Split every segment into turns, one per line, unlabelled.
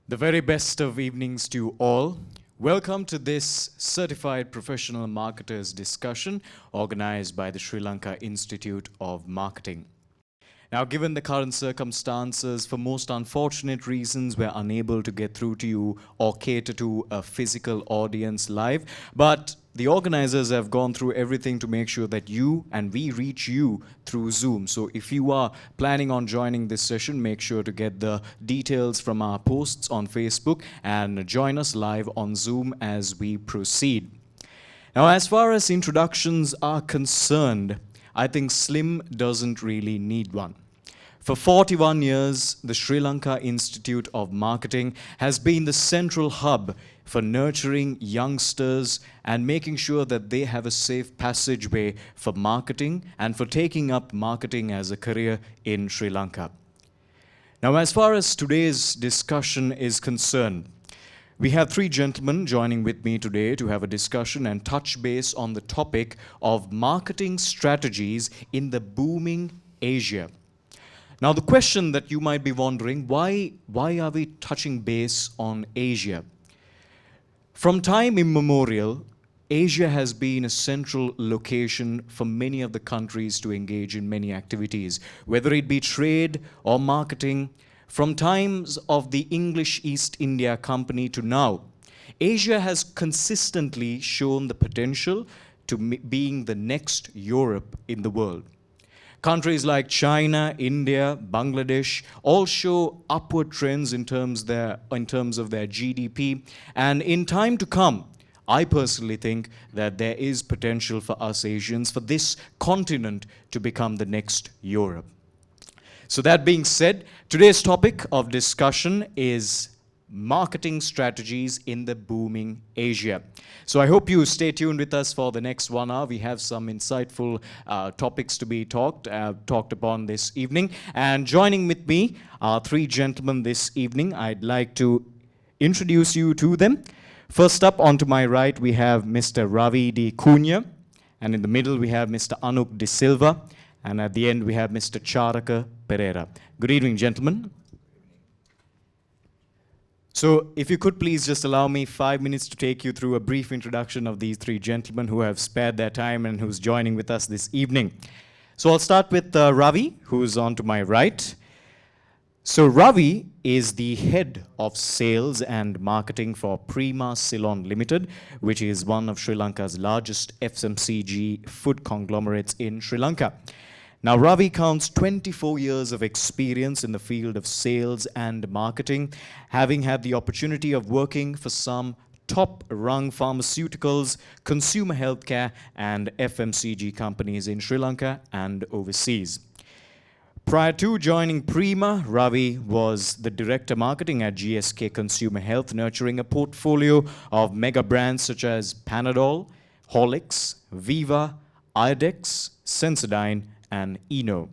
The very best of evenings to all. Welcome to this Certified Professional Marketers discussion organized by the Sri Lanka Institute of Marketing. Now, given the current circumstances, for most unfortunate reasons, we're unable to get through to you or cater to a physical audience live. But the organizers have gone through everything to make sure that you and we reach you through Zoom. So if you are planning on joining this session, make sure to get the details from our posts on Facebook and join us live on Zoom as we proceed. Now, as far as introductions are concerned, I think SLIM doesn't really need one. For 41 years, the Sri Lanka Institute of Marketing has been the central hub for nurturing youngsters and making sure that they have a safe passageway for marketing and for taking up marketing as a career in Sri Lanka. Now, as far as today's discussion is concerned, we have three gentlemen joining with me today to have a discussion and touch base on the topic of marketing strategies in the booming Asia. Now, the question that you might be wondering, why are we touching base on Asia? From time immemorial, Asia has been a central location for many of the countries to engage in many activities, whether it be trade or marketing. From times of the English East India Company to now, Asia has consistently shown the potential to being the next Europe in the world. Countries like China, India, Bangladesh all show upward trends in terms of their GDP. And in time to come, I personally think that there is potential for us Asians, for this continent to become the next Europe. So that being said, today's topic of discussion is marketing strategies in the booming Asia. So I hope you stay tuned with us for the next 1 hour. We have some insightful topics to be talked upon this evening. And joining with me are three gentlemen this evening. I'd like to introduce you to them. First up, onto my right, we have Mr. Ravi De Coonghe. And in the middle, we have Mr. Anuk De Silva. And at the end, we have Mr. Charaka Perera. Good evening, gentlemen. So if you could please just allow me 5 minutes to take you through a brief introduction of these three gentlemen who have spared their time and who's joining with us this evening. So I'll start with Ravi, who's on to my right. So Ravi is the head of sales and marketing for Prima Ceylon Limited, which is one of Sri Lanka's largest FMCG food conglomerates in Sri Lanka. Now, Ravi counts 24 years of experience in the field of sales and marketing, having had the opportunity of working for some top-rung pharmaceuticals, consumer healthcare, and FMCG companies in Sri Lanka and overseas. Prior to joining Prima, Ravi was the Director Marketing at GSK Consumer Health, nurturing a portfolio of mega brands such as Panadol, Horlicks, Viva, Iodex, Sensodyne, and Eno.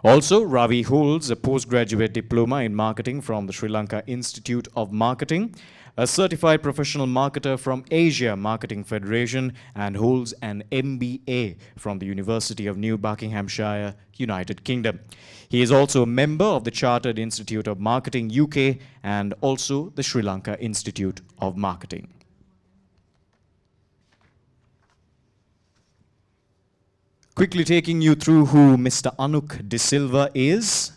Also, Ravi holds a postgraduate diploma in marketing from the Sri Lanka Institute of Marketing, a certified professional marketer from Asia Marketing Federation, and holds an MBA from the University of New Buckinghamshire, United Kingdom. He is also a member of the Chartered Institute of Marketing UK and also the Sri Lanka Institute of Marketing. Quickly taking you through who Mr. Anuk De Silva is.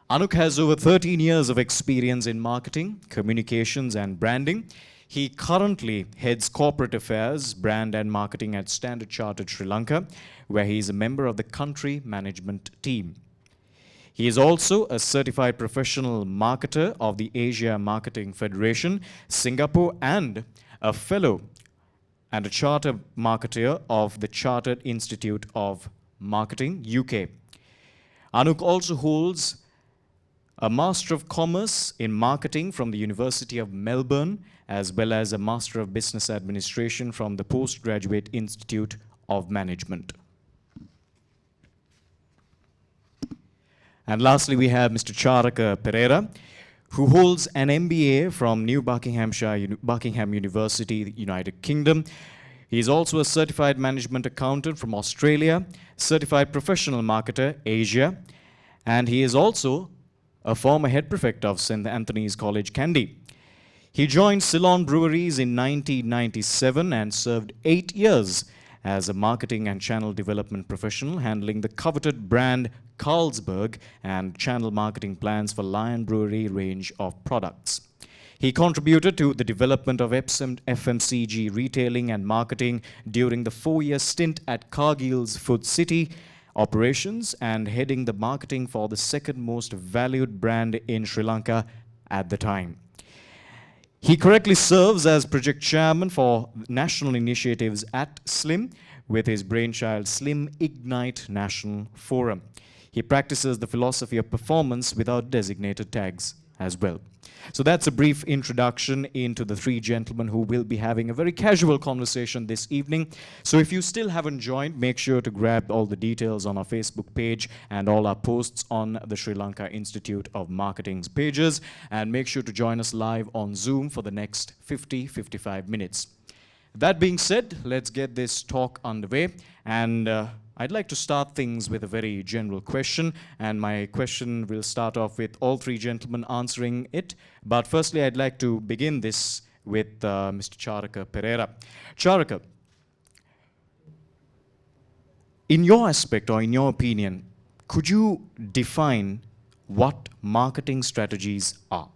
Anuk has over 13 years of experience in marketing, communications, and branding. He currently heads corporate affairs, brand and marketing at Standard Chartered Sri Lanka, where he is a member of the country management team. He is also a certified professional marketer of the Asia Marketing Federation, Singapore, and a fellow and a charter marketer of the Chartered Institute of Marketing, UK. Anuk also holds a Master of Commerce in Marketing from the University of Melbourne, as well as a Master of Business Administration from the Postgraduate Institute of Management. And lastly, we have Mr. Charaka Perera, who holds an MBA from New Buckingham University, United Kingdom. He is also a certified management accountant from Australia, certified professional marketer, Asia, and he is also a former head prefect of St. Anthony's College, Kandy. He joined Ceylon Breweries in 1997 and served 8 years as a marketing and channel development professional, handling the coveted brand Carlsberg and channel marketing plans for Lion Brewery range of products. He contributed to the development of FMCG retailing and marketing during the 4-year stint at Cargill's Food City operations and heading the marketing for the second most valued brand in Sri Lanka at the time. He currently serves as project chairman for national initiatives at SLIM with his brainchild SLIM Ignite National Forum. He practices the philosophy of performance without designated tags as well. So that's a brief introduction into the three gentlemen who will be having a very casual conversation this evening. So if you still haven't joined, make sure to grab all the details on our Facebook page and all our posts on the Sri Lanka Institute of Marketing's pages. And make sure to join us live on Zoom for the next 50-55 minutes. That being said, let's get this talk underway. And I'd like to start things with a very general question, and my question will start off with all three gentlemen answering it. But firstly, I'd like to begin this with Mr. Charaka Perera. Charaka, in your aspect or in your opinion, could you define what marketing strategies are?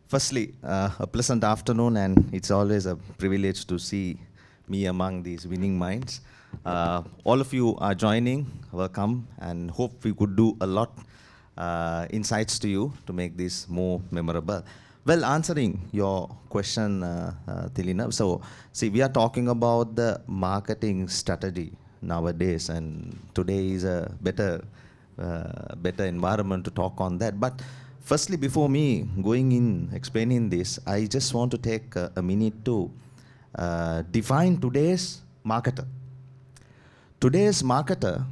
Firstly, a pleasant afternoon, and it's always a privilege to see me among these winning minds. All of you are joining, welcome, and hope we could do a lot insights to you to make this more memorable. Well, answering your question, Thilina, so see, we are talking about the marketing strategy nowadays, and today is a better environment to talk on that. But firstly, before me going in explaining this, I just want to take a minute to define today's marketer. Today's marketer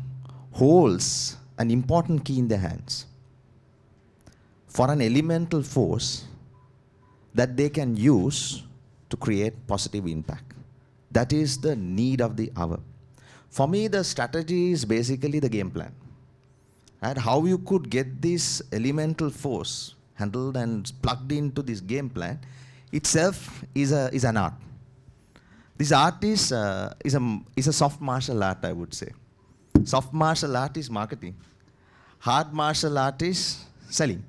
holds an important key in their hands for an elemental force that they can use to create positive impact. That is the need of the hour. For me, the strategy is basically the game plan. And how you could get this elemental force handled and plugged into this game plan itself is an art. This art is a soft martial art, I would say. Soft martial art is marketing. Hard martial art is selling.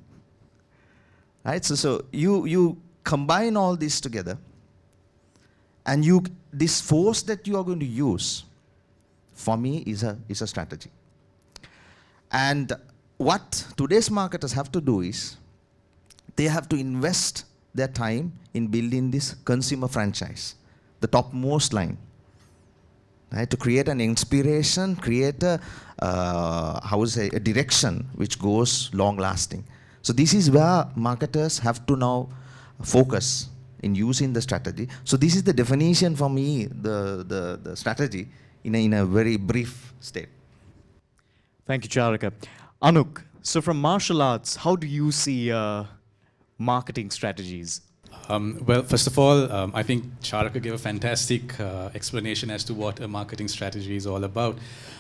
Right? So you combine all this together, and this force that you are going to use, for me, is a strategy. And what today's marketers have to do is, they have to invest their time in building this consumer franchise, the topmost line, right? To create an inspiration, create a direction which goes long lasting. So this is where marketers have to now focus in using the strategy. So this is the definition for me, the strategy in a very brief state.
Thank you, Charaka. Anuk, so from martial arts, how do you see marketing strategies?
Well, first of all, I think Charaka gave a fantastic explanation as to what a marketing strategy is all about.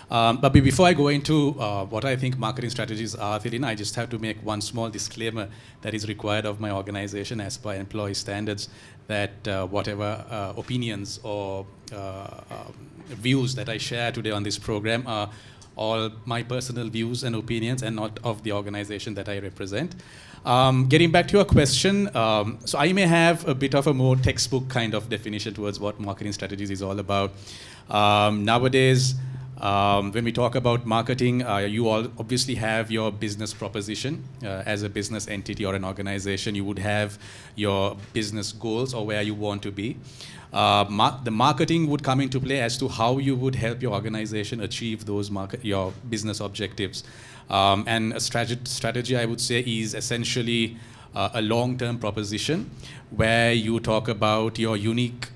But before I go into what I think marketing strategies are, Thilina, I just have to make one small disclaimer that is required of my organization as per employee standards, that whatever opinions or views that I share today on this program are all my personal views and opinions and not of the organization that I represent. Getting back to your question, so I may have a bit of a more textbook kind of definition towards what marketing strategies is all about. Nowadays, when we talk about marketing, you all obviously have your business proposition. As a business entity or an organization, you would have your business goals or where you want to be. The marketing would come into play as to how you would help your organization achieve those your business objectives. And a strategy, I would say, is essentially a long-term proposition where you talk about your unique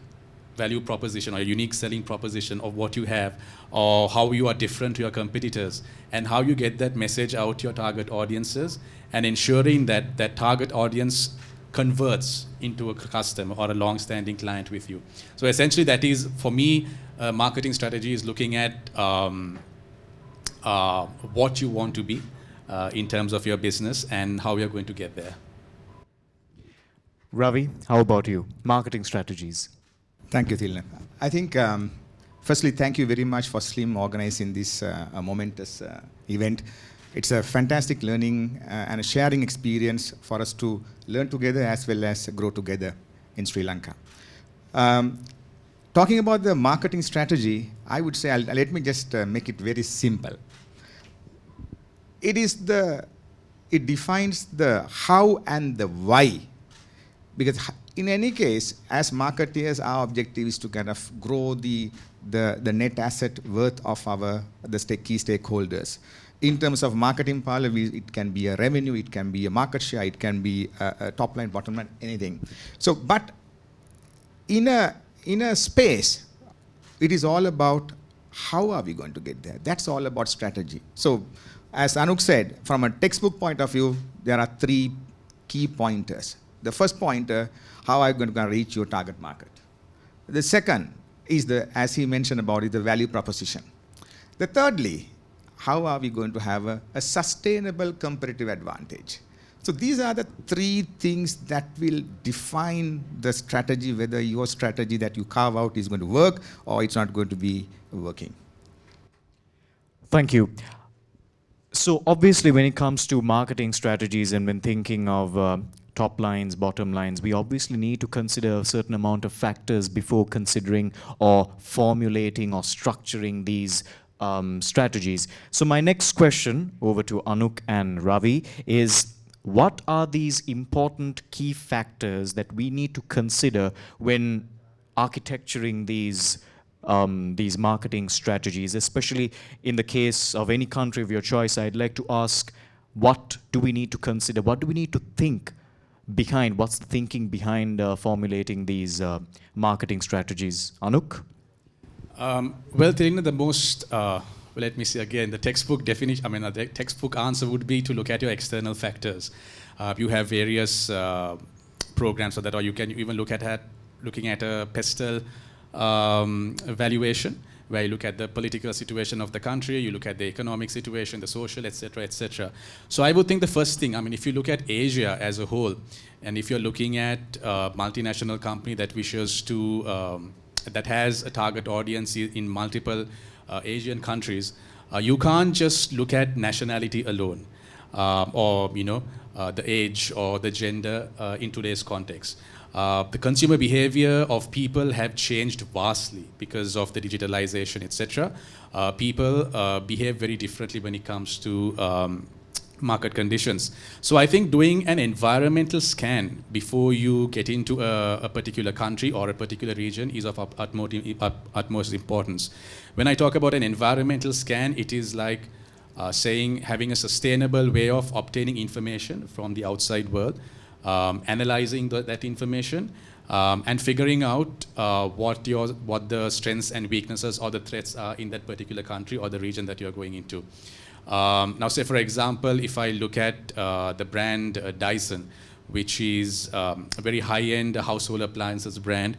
value proposition or unique selling proposition of what you have, or how you are different to your competitors, and how you get that message out to your target audiences, and ensuring that that target audience converts into a customer or a long-standing client with you. So essentially that is, for me, marketing strategy is looking at what you want to be, in terms of your business and how you're going to get there.
Ravi, how about you? Marketing strategies.
Thank you, Thilina. I think, firstly, thank you very much for SLIM organizing this momentous event. It's a fantastic learning and a sharing experience for us to learn together as well as grow together in Sri Lanka. Talking about the marketing strategy, I would say, let me just make it very simple. It defines the how and the why. Because in any case, as marketeers, our objective is to kind of grow the net asset worth of the key stakeholders. In terms of marketing power, it can be a revenue, it can be a market share, it can be a top line, bottom line, anything. So, but in a space, it is all about how are we going to get there. That's all about strategy. So, as Anuk said, from a textbook point of view, there are 3 key pointers. The first pointer, how are you going to reach your target market? The second is as he mentioned about it, the value proposition. The thirdly, how are we going to have a sustainable competitive advantage? So these are the 3 things that will define the strategy, whether your strategy that you carve out is going to work or it's not going to be working.
Thank you. So obviously when it comes to marketing strategies and when thinking of top lines, bottom lines, we obviously need to consider a certain amount of factors before considering or formulating or structuring these strategies. So my next question over to Anuk and Ravi is, what are these important key factors that we need to consider when architecturing these marketing strategies, especially in the case of any country of your choice? I'd like to ask, what do we need to consider? What do we need to think behind? What's the thinking behind formulating these marketing strategies? Anuk?
Well, Thilina, the most, let me see again, the textbook definition, the textbook answer would be to look at your external factors. You have various programs for that, or you can even looking at a pestle evaluation, where you look at the political situation of the country, you look at the economic situation, the social, etc., etc. So I would think the first thing, if you look at Asia as a whole, and if you're looking at a multinational company that wishes to, that has a target audience in multiple Asian countries, you can't just look at nationality alone, or the age or the gender in today's context. The consumer behavior of people have changed vastly because of the digitalization, etc. People behave very differently when it comes to market conditions. So I think doing an environmental scan before you get into a particular country or a particular region is of utmost importance. When I talk about an environmental scan, it is like having a sustainable way of obtaining information from the outside world, analyzing that information, and figuring out what the strengths and weaknesses or the threats are in that particular country or the region that you're going into. Now, say for example, if I look at the brand Dyson, which is a very high-end household appliances brand,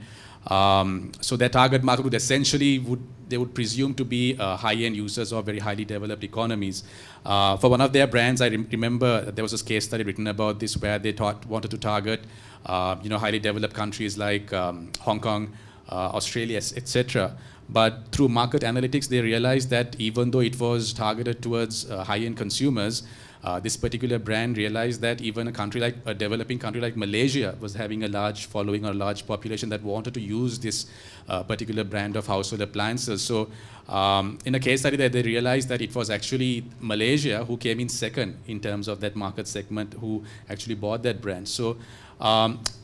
so their target market would essentially they would presume to be high-end users of very highly developed economies. For one of their brands, I remember there was a case study written about this where they wanted to target highly developed countries like Hong Kong, Australia, etc. But through market analytics, they realized that even though it was targeted towards high-end consumers, this particular brand realized that even a developing country like Malaysia was having a large following or a large population that wanted to use this particular brand of household appliances. So in a case study that they realized that it was actually Malaysia who came in second in terms of that market segment who actually bought that brand. So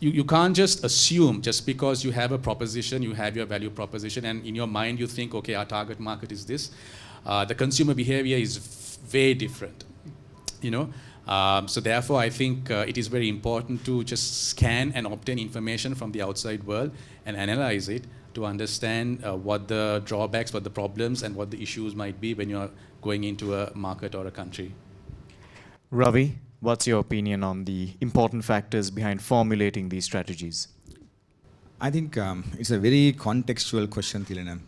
you can't just assume just because you have a proposition, you have your value proposition, and in your mind you think, okay, our target market is this. The consumer behavior is very different. So therefore I think it is very important to just scan and obtain information from the outside world and analyze it to understand what the drawbacks, what the problems, and what the issues might be when you're going into a market or a country.
Ravi, what's your opinion on the important factors behind formulating these strategies?
I think it's a very contextual question, Thilina,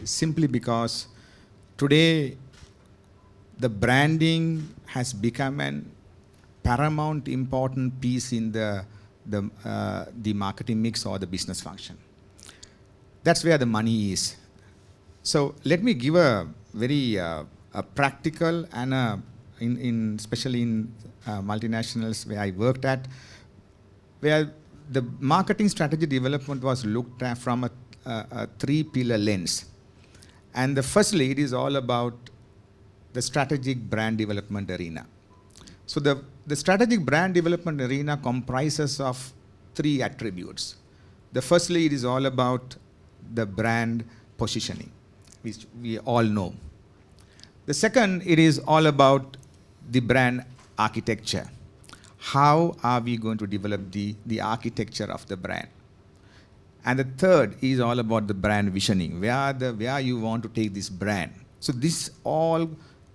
simply because today the branding has become an paramount important piece in the marketing mix or the business function. That's where the money is. So let me give a very a practical and especially in multinationals where I worked at, where the marketing strategy development was looked at from a three-pillar lens. And firstly, it is all about the strategic brand development arena. So the strategic brand development arena comprises of three attributes. The firstly, it is all about the brand positioning, which we all know. The second, it is all about the brand architecture. How are we going to develop the architecture of the brand? And the third is all about the brand visioning, where you want to take this brand. So this all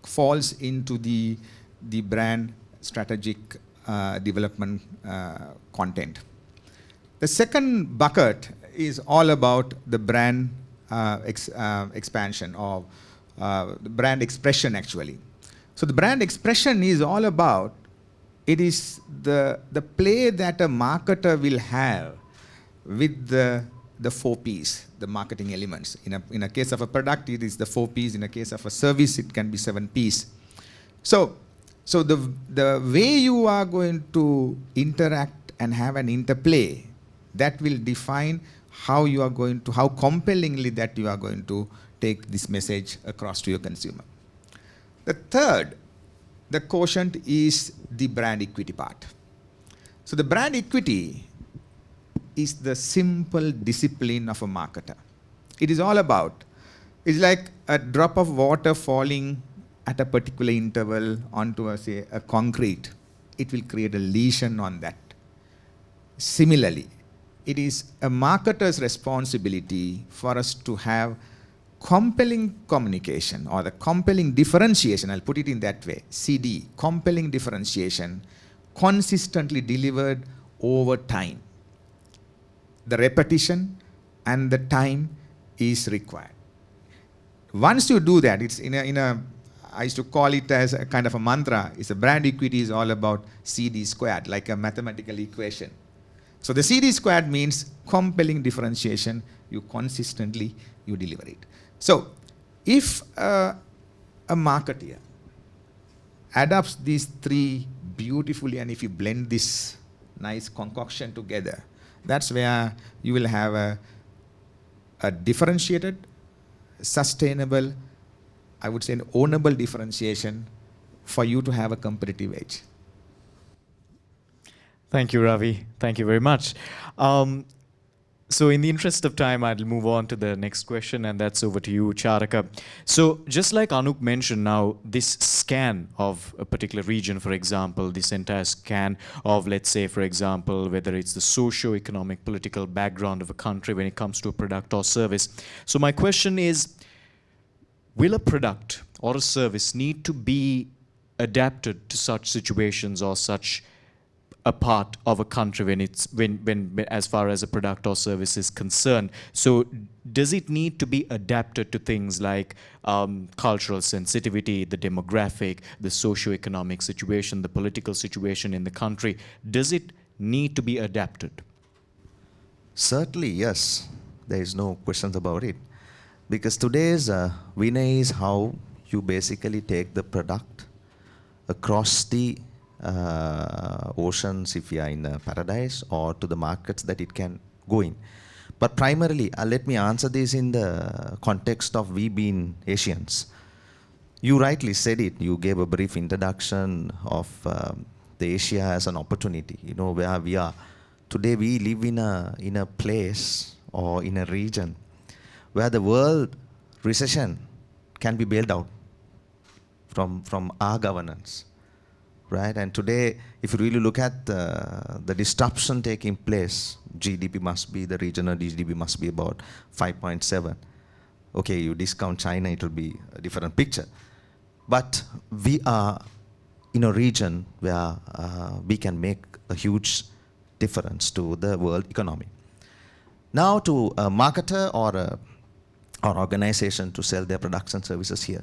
falls into the brand strategic development content. The second bucket is all about the brand expansion or the brand expression actually. So the brand expression is all about, it is the play that a marketer will have with the 4 Ps, the marketing elements. In a case of a product, it is the 4 Ps. In a case of a service, it can be 7 Ps. So the way you are going to interact and have an interplay, that will define how compellingly that you are going to take this message across to your consumer. The third, the quotient is the brand equity part. So the brand equity is the simple discipline of a marketer. It is all about, it's like a drop of water falling at a particular interval onto a concrete. It will create a lesion on that. Similarly, it is a marketer's responsibility for us to have compelling communication or the compelling differentiation, I'll put it in that way, CD, compelling differentiation, consistently delivered over time. The repetition and the time is required. Once you do that, it's I used to call it as a kind of a mantra. It's a brand equity is all about CD squared, like a mathematical equation. So the CD squared means compelling differentiation. You consistently, you deliver it. So if a marketer adopts these three beautifully, and if you blend this nice concoction together, that's where you will have a differentiated, sustainable, I would say an ownable differentiation for you to have a competitive edge.
Thank you, Ravi. Thank you very much. So in the interest of time, I'll move on to the next question, and that's over to you, Charaka. So just like Anuk mentioned now, this scan of a particular region, for example, this entire scan of, let's say, for example, whether it's the socio-economic, political background of a country when it comes to a product or service. So my question is, will a product or a service need to be adapted to such situations or such a part of a country when as far as a product or service is concerned? So does it need to be adapted to things like cultural sensitivity, the demographic, the socio-economic situation, the political situation in the country? Does it need to be adapted?
Certainly, yes. There is no questions about it. Because today's winner is how you basically take the product across the oceans if you are in a paradise, or to the markets that it can go in. But primarily, let me answer this in the context of we being Asians. You rightly said it. You gave a brief introduction of the Asia as an opportunity, where we are. Today we live in a place or in a region where the world recession can be bailed out from our governance. Right? And today, if you really look at the disruption taking place, GDP must be, the regional GDP must be about 5.7. Okay, you discount China, it will be a different picture. But we are in a region where we can make a huge difference to the world economy. Now to a marketer or organization to sell their products and services here,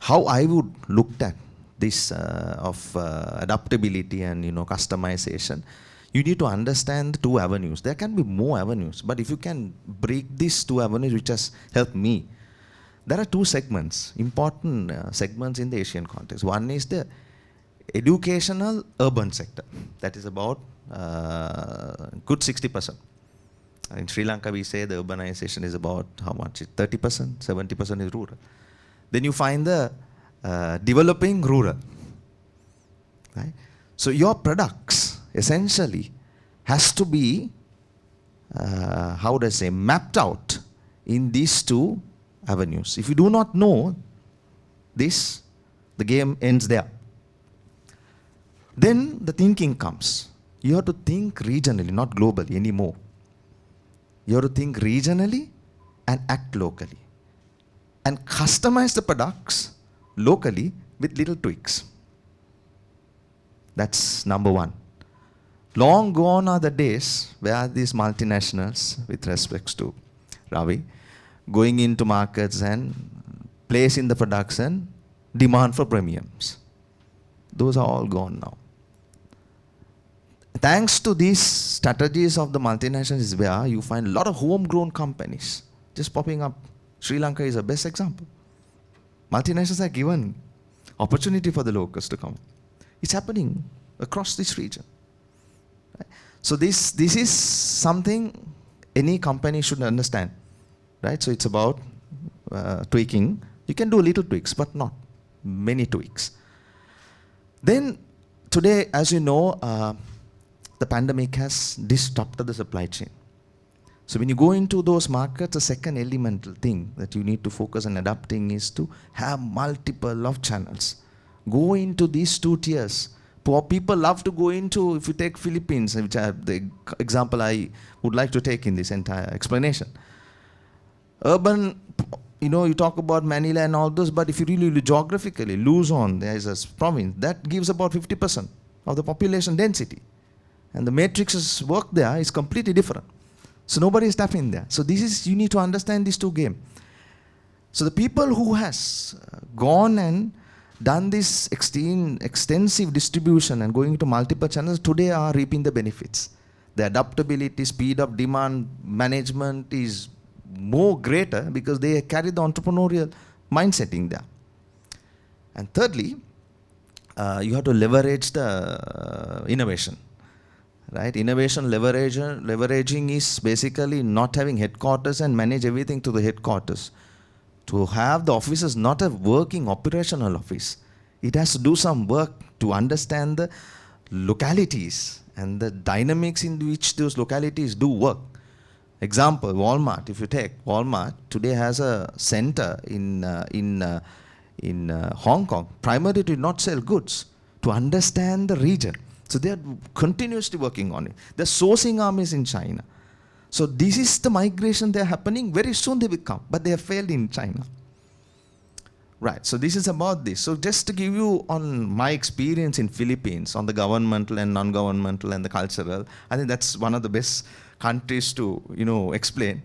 how I would look at this of adaptability and customization, you need to understand 2 avenues. There can be more avenues, but if you can break these 2 avenues, which has helped me, there are 2 segments, important segments in the Asian context. One is the educational urban sector. That is about good 60%. In Sri Lanka, we say the urbanization is about how much? 30%, 70% is rural. Then you find the developing rural. Right? So your products essentially has to be, mapped out in these 2 avenues. If you do not know this, the game ends there. Then the thinking comes. You have to think regionally, not globally anymore. You have to think regionally and act locally. And customize the products locally with little tweaks. That's number 1. Long gone are the days where these multinationals, with respect to Ravi, going into markets and placing the products and demand for premiums. Those are all gone now. Thanks to these strategies of the multinationals is where you find a lot of homegrown companies just popping up. Sri Lanka is the best example. Multinationals are given opportunity for the locals to come. It's happening across this region. Right? So this is something any company should understand. Right? So it's about tweaking. You can do little tweaks, but not many tweaks. Then today, as you know, the pandemic has disrupted the supply chain. So when you go into those markets, the second elemental thing that you need to focus on adapting is to have multiple of channels. Go into these 2 tiers. People love to go into, if you take Philippines, which are the example I would like to take in this entire explanation. Urban, you talk about Manila and all those, but if you really geographically, Luzon, there is a province, that gives about 50% of the population density. And the matrix's work there is completely different. So nobody is tapping there. So this is, you need to understand these 2 games. So the people who has gone and done this extensive distribution and going into multiple channels today are reaping the benefits. The adaptability, speed of demand management is more greater because they carry the entrepreneurial mindset in there. And thirdly, you have to leverage the innovation. Right? Innovation leveraging is basically not having headquarters and manage everything to the headquarters. To have the offices not a working operational office, it has to do some work to understand the localities and the dynamics in which those localities do work. Example, Walmart. If you take Walmart, today has a center in Hong Kong, primarily to not sell goods, to understand the region. So they are continuously working on it. The sourcing armies in China. So this is the migration they are happening. Very soon they will come, but they have failed in China. Right, so this is about this. So just to give you on my experience in Philippines, on the governmental and non-governmental and the cultural, I think that's one of the best countries to, explain,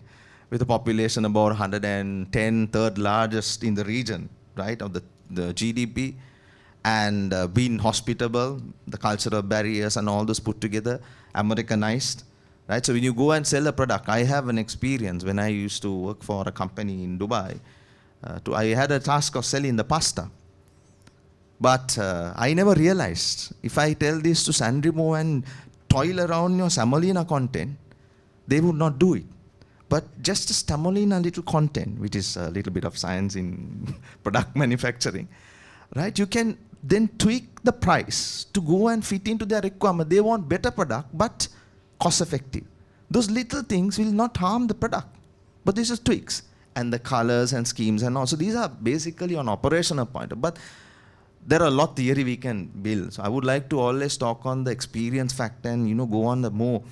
with a population about 110, third largest in the region, right, of the GDP. And being hospitable, the cultural barriers and all those put together, Americanized, right? So when you go and sell a product, I have an experience when I used to work for a company in Dubai. I had a task of selling the pasta. But I never realized, if I tell this to San Remo and toil around your semolina content, they would not do it. But just a semolina little content, which is a little bit of science in product manufacturing, right? You can then tweak the price to go and fit into their requirement. They want better product, but cost effective. Those little things will not harm the product, but these are tweaks. And the colors and schemes and all. So these are basically on operational point. But there are a lot of theory we can build. So I would like to always talk on the experience factor and, go on the more,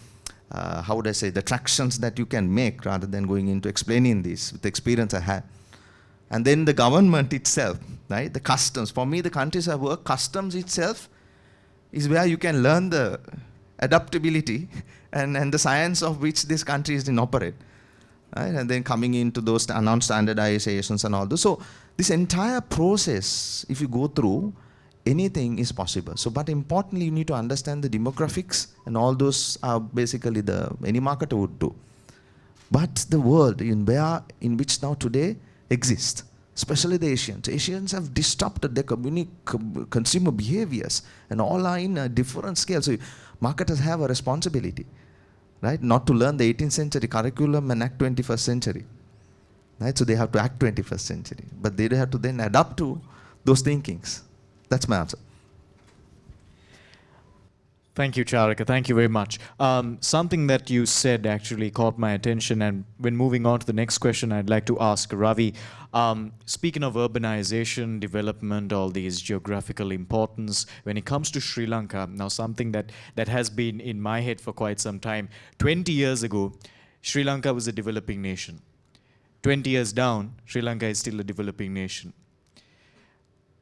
the tractions that you can make rather than going into explaining this with the experience I had. And then the government itself, right? The customs. For me, the countries I work, customs itself is where you can learn the adaptability and the science of which this country is in operate. Right? And then coming into those announced standardizations and all those. So This entire process, if you go through, anything is possible. So, but importantly, you need to understand the demographics, and all those are basically any marketer would do. But the world in which now today exists, especially the Asians. Asians have disrupted their consumer behaviors, and all are in a different scale. So marketers have a responsibility, right? Not to learn the 18th century curriculum and act 21st century, right? So they have to act 21st century, but they have to then adapt to those thinkings. That's my answer.
Thank you, Charaka. Thank you very much. Something that you said actually caught my attention, and when moving on to the next question, I'd like to ask Ravi. Speaking of urbanization, development, all these geographical importance, when it comes to Sri Lanka, now something that has been in my head for quite some time. 20 years ago, Sri Lanka was a developing nation. 20 years down, Sri Lanka is still a developing nation.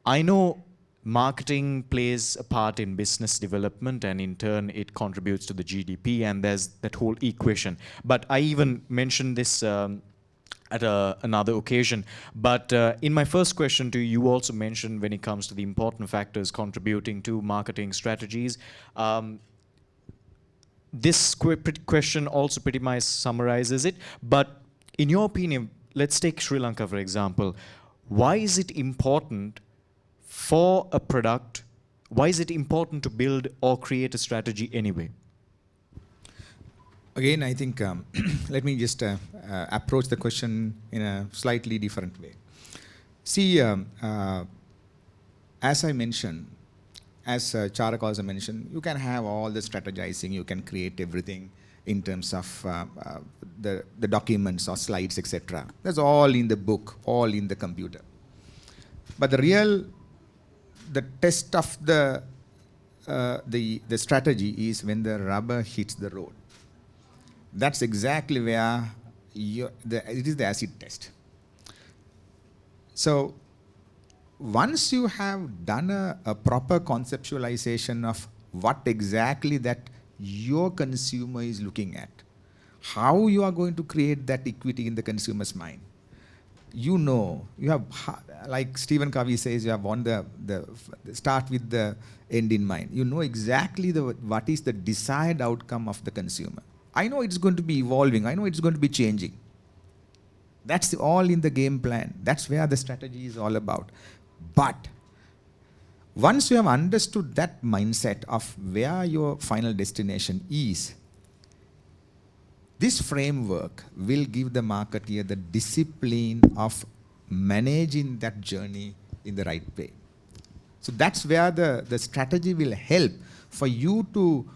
I know marketing plays a part in business development, and in turn it contributes to the GDP, and there's that whole equation. But I even mentioned this at another occasion. But in my first question to you, you also mentioned when it comes to the important factors contributing to marketing strategies. This question also pretty much summarizes it. But in your opinion, let's take Sri Lanka, for example. Why is it important for a product? Why is it important to build or create a strategy anyway?
Again, I think, let me just approach the question in a slightly different way. See, as I mentioned, as Charaka also mentioned, you can have all the strategizing, you can create everything in terms of the documents or slides, etc. That's all in the book, all in the computer. But the test of the strategy is when the rubber hits the road. That's exactly where it is the acid test. So once you have done a proper conceptualization of what exactly that your consumer is looking at, how you are going to create that equity in the consumer's mind, you know, you have, like Stephen Covey says, you have won the start with the end in mind. You know exactly what is the desired outcome of the consumer. I know it's going to be evolving. I know it's going to be changing. That's all in the game plan. That's where the strategy is all about. But once you have understood that mindset of where your final destination is, this framework will give the marketeer the discipline of managing that journey in the right way. So that's where the strategy will help for you to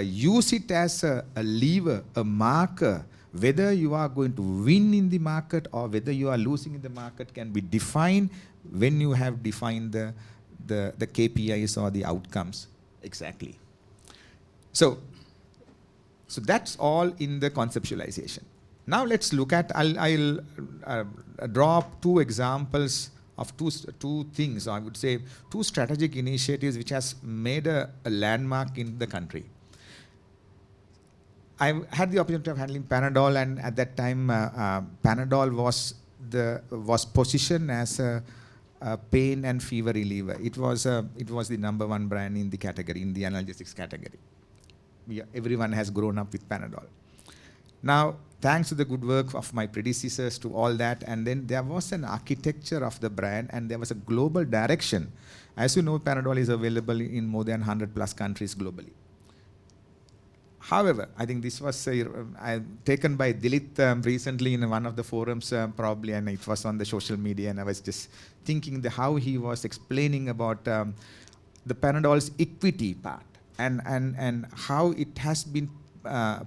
use it as a lever, a marker. Whether you are going to win in the market or whether you are losing in the market can be defined when you have defined the KPIs or the outcomes exactly. So that's all in the conceptualization. Now let's look at, I'll draw up two examples of two things, I would say two strategic initiatives which has made a landmark in the country. I had the opportunity of handling Panadol, and at that time Panadol was positioned as a pain and fever reliever. It was the #1 brand in the category, in the analgesics category. Everyone has grown up with Panadol. Now, thanks to the good work of my predecessors to all that, and then there was an architecture of the brand and there was a global direction. As you know, Panadol is available in more than 100+ countries globally. However, I think this was taken by Dilit recently in one of the forums probably, and it was on the social media, and I was just thinking how he was explaining about the Panadol's equity part and how it has been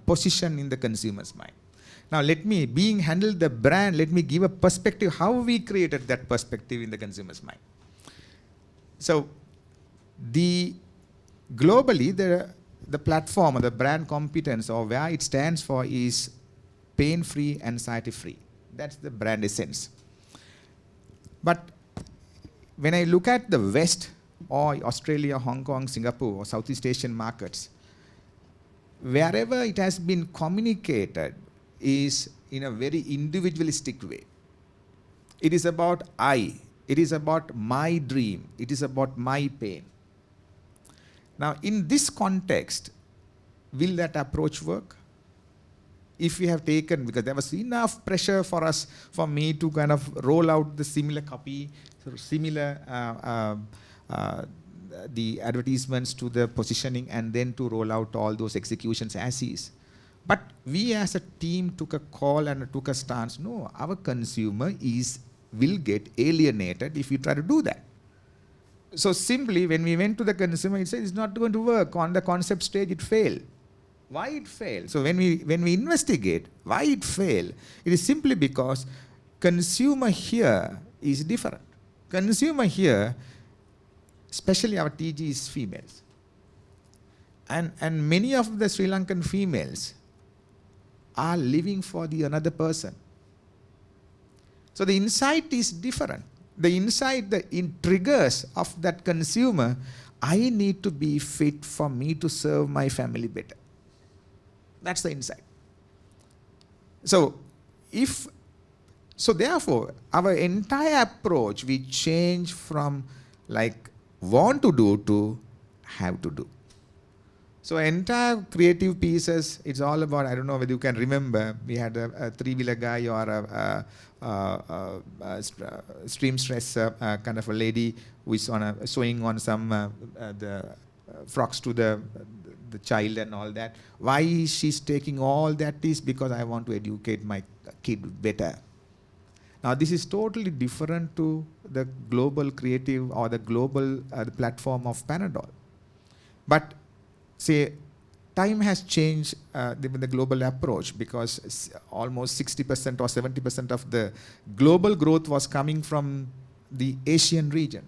positioned in the consumer's mind. Now being handled the brand, let me give a perspective how we created that perspective in the consumer's mind. So globally, the platform or the brand competence or where it stands for is pain-free, anxiety-free. That's the brand essence. But when I look at the West or Australia, Hong Kong, Singapore or Southeast Asian markets, wherever it has been communicated is in a very individualistic way. It is about I. It is about my dream. It is about my pain. Now, in this context, will that approach work? If we have taken, because there was enough pressure for me to kind of roll out the similar copy, sort of similar the advertisements to the positioning, and then to roll out all those executions as is. But we as a team took a call and took a stance. No, our consumer will get alienated if we try to do that. So simply, when we went to the consumer, it said it's not going to work. On the concept stage, it failed. Why it failed? So when we investigate why it failed, it is simply because consumer here is different. Consumer here, especially our TG, is females. And many of the Sri Lankan females are living for the another person. So the insight is different. The insight, the triggers of that consumer, I need to be fit for me to serve my family better. That's the insight. So therefore, our entire approach, we change from like want to do to have to do. So entire creative pieces, it's all about, I don't know whether you can remember, we had a three-wheeler guy or a stream stress kind of a lady who is sewing on some the frocks to the child and all that. Why she's taking all that is because I want to educate my kid better. Now this is totally different to the global creative or the global platform of Panadol. But say, time has changed the global approach, because almost 60% or 70% of the global growth was coming from the Asian region.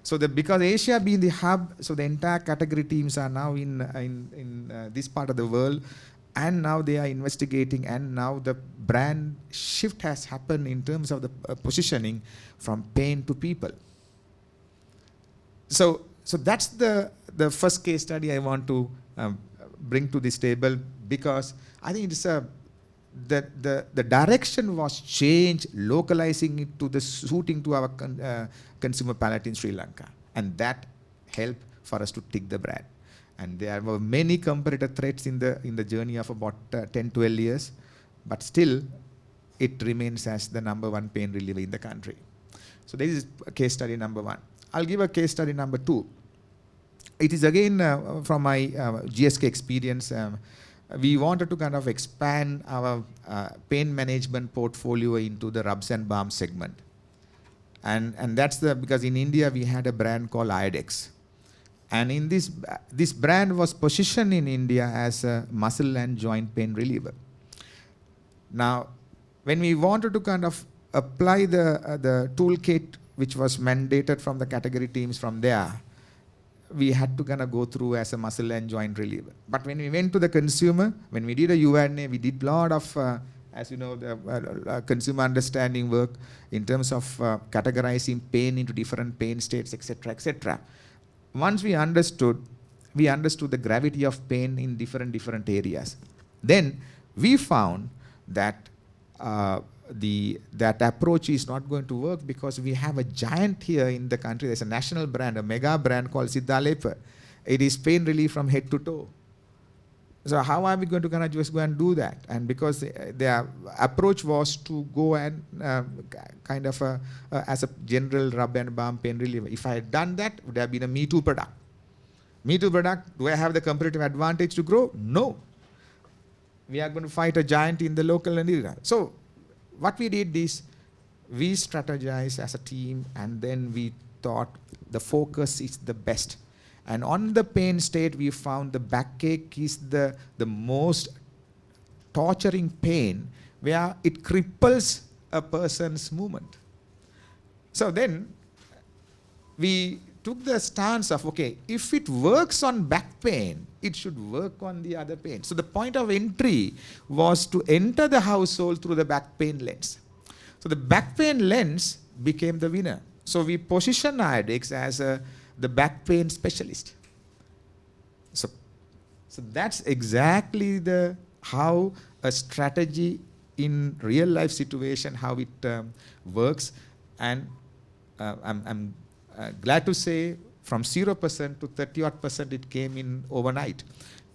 So because Asia being the hub, so the entire category teams are now in this part of the world, and now they are investigating, and now the brand shift has happened in terms of the positioning from pain to people. So that's the first case study I want to bring to this table, because I think it's the direction was changed, localizing it to the suiting to our consumer palate in Sri Lanka, and that helped for us to tick the brand. And there were many competitor threats in the journey of about 10-12 years, but still it remains as the #1 pain reliever in the country. So this is case study number 1. I'll give a case study number 2. It is again from my GSK experience. We wanted to kind of expand our pain management portfolio into the rubs and balm segment. And that's because in India we had a brand called Iodex. And in this brand was positioned in India as a muscle and joint pain reliever. Now, when we wanted to kind of apply the toolkit which was mandated from the category teams from there, we had to kind of go through as a muscle and joint reliever. But when we went to the consumer, when we did a UNA, we did a lot of, as you know, the consumer understanding work in terms of categorizing pain into different pain states, etc., etc. Once we understood the gravity of pain in different areas. Then we found that that approach is not going to work, because we have a giant here in the country. There's a national brand, a mega brand called Siddhalepa. It is pain relief from head to toe. So how are we going to kind of just go and do that? And because their approach was to go and kind of as a general rub and balm pain reliever. If I had done that, would have been a Me Too product. Me Too product, do I have the competitive advantage to grow? No. We are going to fight a giant in the local area. So what we did is, we strategized as a team, and then we thought the focus is the best. And on the pain state, we found the backache is the most torturing pain, where it cripples a person's movement. So then we took the stance of, okay, if it works on back pain, it should work on the other pain. So the point of entry was to enter the household through the back pain lens. So the back pain lens became the winner. So we positioned Iodex as the back pain specialist. So that's exactly how a strategy in real life situation how it works, and I'm glad to say from 0% to 30% it came in overnight,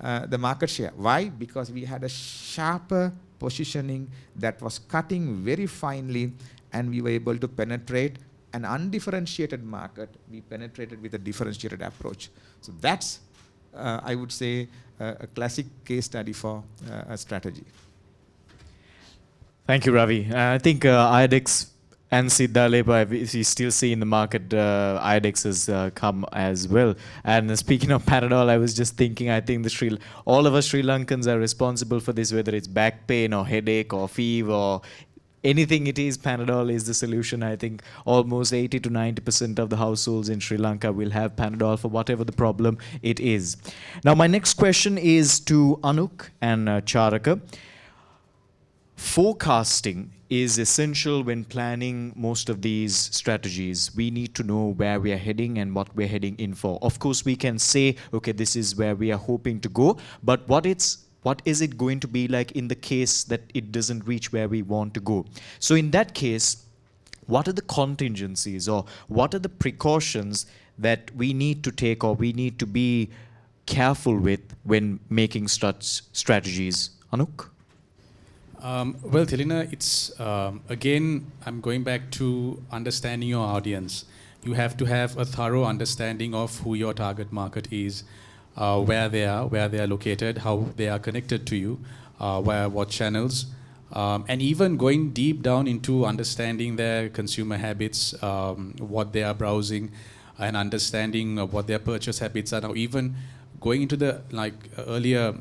the market share. Why? Because we had a sharper positioning that was cutting very finely, and we were able to penetrate an undifferentiated market. We penetrated with a differentiated approach. So that's, I would say, a classic case study for a strategy.
Thank you, Ravi. I think IDEX and Siddhalepa, we still see in the market, IDEX has come as well. And speaking of Panadol, I was just thinking, I think all of us Sri Lankans are responsible for this, whether it's back pain or headache or fever or anything it is, Panadol is the solution. I think almost 80 to 90% of the households in Sri Lanka will have Panadol for whatever the problem it is. Now, my next question is to Anuk and Charaka. Forecasting is essential when planning most of these strategies. We need to know where we are heading and what we're heading in for. Of course, we can say, okay, this is where we are hoping to go, but what is it going to be like in the case that it doesn't reach where we want to go? So in that case, what are the contingencies or what are the precautions that we need to take or we need to be careful with when making strategies? Anuk?
Well, Thilina, it's again, I'm going back to understanding your audience. You have to have a thorough understanding of who your target market is, where they are located, how they are connected to you, via what channels, and even going deep down into understanding their consumer habits, what they are browsing, and understanding what their purchase habits are. Now, even going into the, like earlier,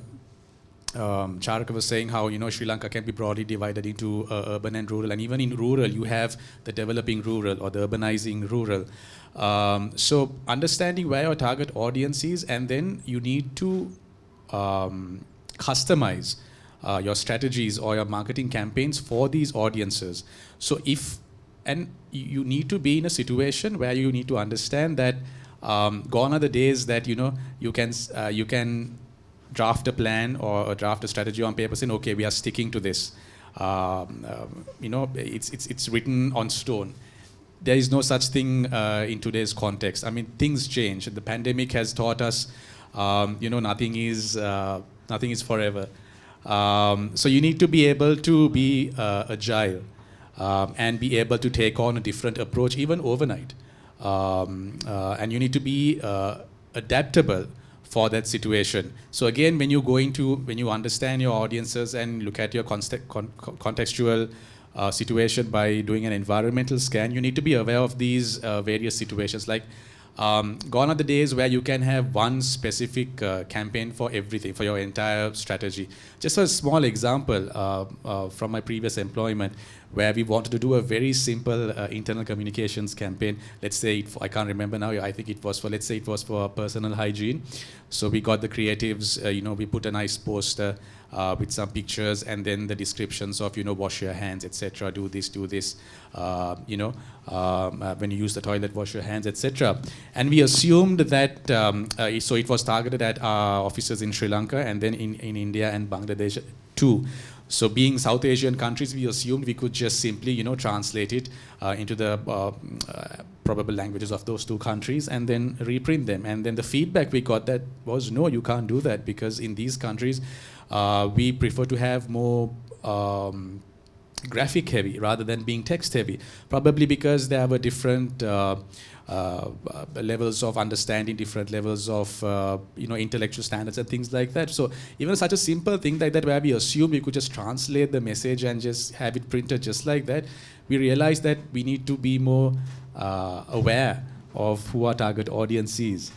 Charaka was saying how, Sri Lanka can be broadly divided into urban and rural, and even in rural you have the developing rural or the urbanizing rural. So understanding where your target audience is, and then you need to customize your strategies or your marketing campaigns for these audiences. So you need to be in a situation where you need to understand that gone are the days that you can draft a plan or draft a strategy on paper saying, okay, we are sticking to this. It's written on stone. There is no such thing in today's context. I mean, things change. The pandemic has taught us, nothing is forever. So you need to be able to be agile and be able to take on a different approach even overnight. And you need to be adaptable for that situation. So again, when you understand your audiences and look at your contextual situation by doing an environmental scan, you need to be aware of these various situations. Like, gone are the days where you can have one specific campaign for everything, for your entire strategy. Just a small example from my previous employment, where we wanted to do a very simple internal communications campaign. Let's say, I can't remember now, I think it was for personal hygiene. So we got the creatives, we put a nice poster with some pictures and then the descriptions of, wash your hands, etc., do this, when you use the toilet, wash your hands, etc. And we assumed that, so it was targeted at our offices in Sri Lanka and then in India and Bangladesh too. So being South Asian countries, we assumed we could just simply, translate it into the probable languages of those two countries and then reprint them. And then the feedback we got that was, no, you can't do that, because in these countries, we prefer to have more graphic heavy rather than being text heavy. Probably because they have a different levels of understanding, different levels of intellectual standards and things like that. So even such a simple thing like that, where we assume we could just translate the message and just have it printed just like that, we realized that we need to be more aware of who our target audience is.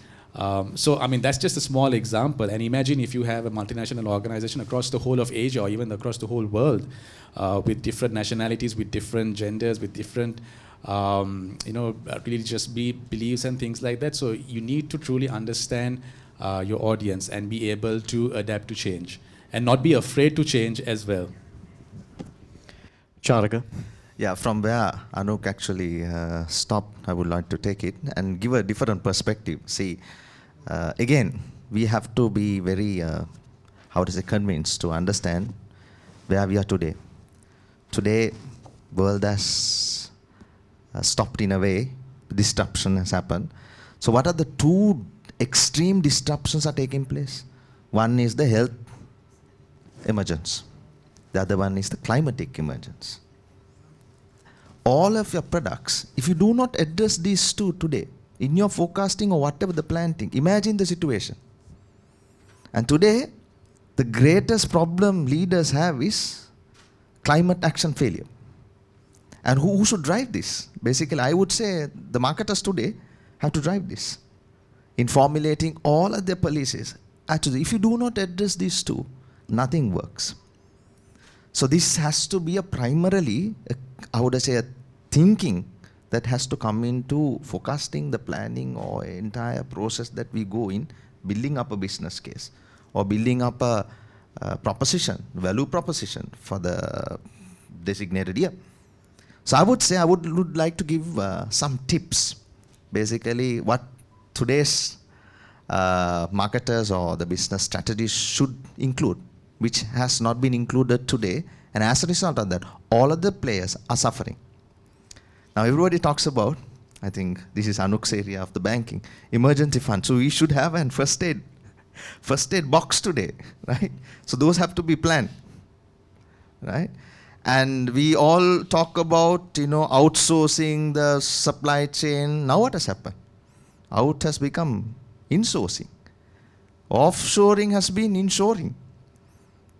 So, I mean, that's just a small example. And imagine if you have a multinational organization across the whole of Asia or even across the whole world with different nationalities, with different genders, with different, religious beliefs and things like that. So you need to truly understand your audience and be able to adapt to change and not be afraid to change as well.
Charaka?
Yeah, from where Anuk actually stopped, I would like to take it and give a different perspective. See, again, we have to be very, convinced to understand where we are today. today, world has stopped in a way. Disruption has happened. So what are the two extreme disruptions are taking place? One is the health emergence. The other one is the climatic emergence. All of your products, if you do not address these two today, in your forecasting or whatever the planting, imagine the situation. And today, the greatest problem leaders have is climate action failure. And who should drive this? Basically, I would say the marketers today have to drive this in formulating all of their policies. Actually, if you do not address these two, nothing works. So this has to be a primarily, I would say, a thinking that has to come into forecasting the planning or entire process that we go in, building up a business case or building up a proposition, value proposition for the designated year. So I would say I would like to give some tips, basically what today's marketers or the business strategies should include, which has not been included today. And as a result of that, all of the players are suffering. Now everybody talks about, I think this is Anuk's area of the banking, emergency fund. So we should have a first aid box today, right? So those have to be planned, right? And we all talk about, outsourcing the supply chain. Now what has happened? Out has become insourcing. Offshoring has been inshoring.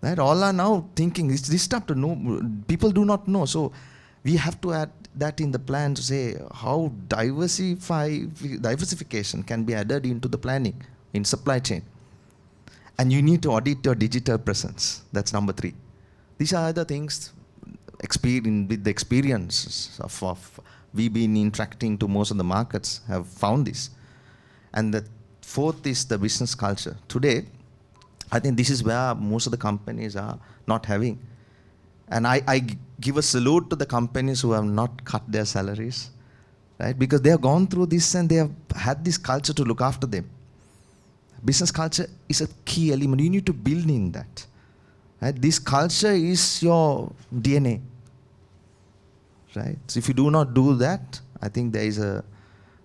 Right? All are now thinking, this stuff to know, people do not know. So we have to add that in the plan to say how diversification can be added into the planning in supply chain. And you need to audit your digital presence. That's number 3. These are the things with the experiences of we've been interacting to most of the markets have found this. And the 4th is the business culture. Today, I think this is where most of the companies are not having. And I give a salute to the companies who have not cut their salaries, right? Because they have gone through this and they have had this culture to look after them. Business culture is a key element. You need to build in that. Right? This culture is your DNA. Right? So if you do not do that, I think there's a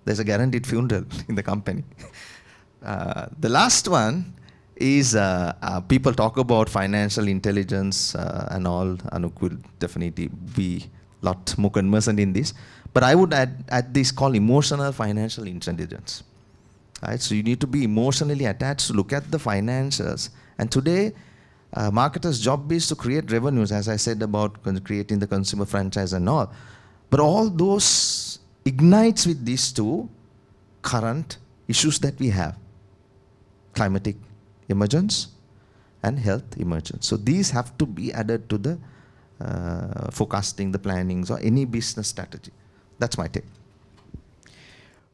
guaranteed funeral in the company. The last one is people talk about financial intelligence and all. Anuk will definitely be a lot more conversant in this. But I would add this called emotional financial intelligence. Right? So you need to be emotionally attached to look at the finances. And today, marketers' job is to create revenues, as I said about creating the consumer franchise and all. But all those ignites with these two current issues that we have. Climatic emergence and health emergence. So these have to be added to the forecasting, the plannings, or any business strategy. That's my take.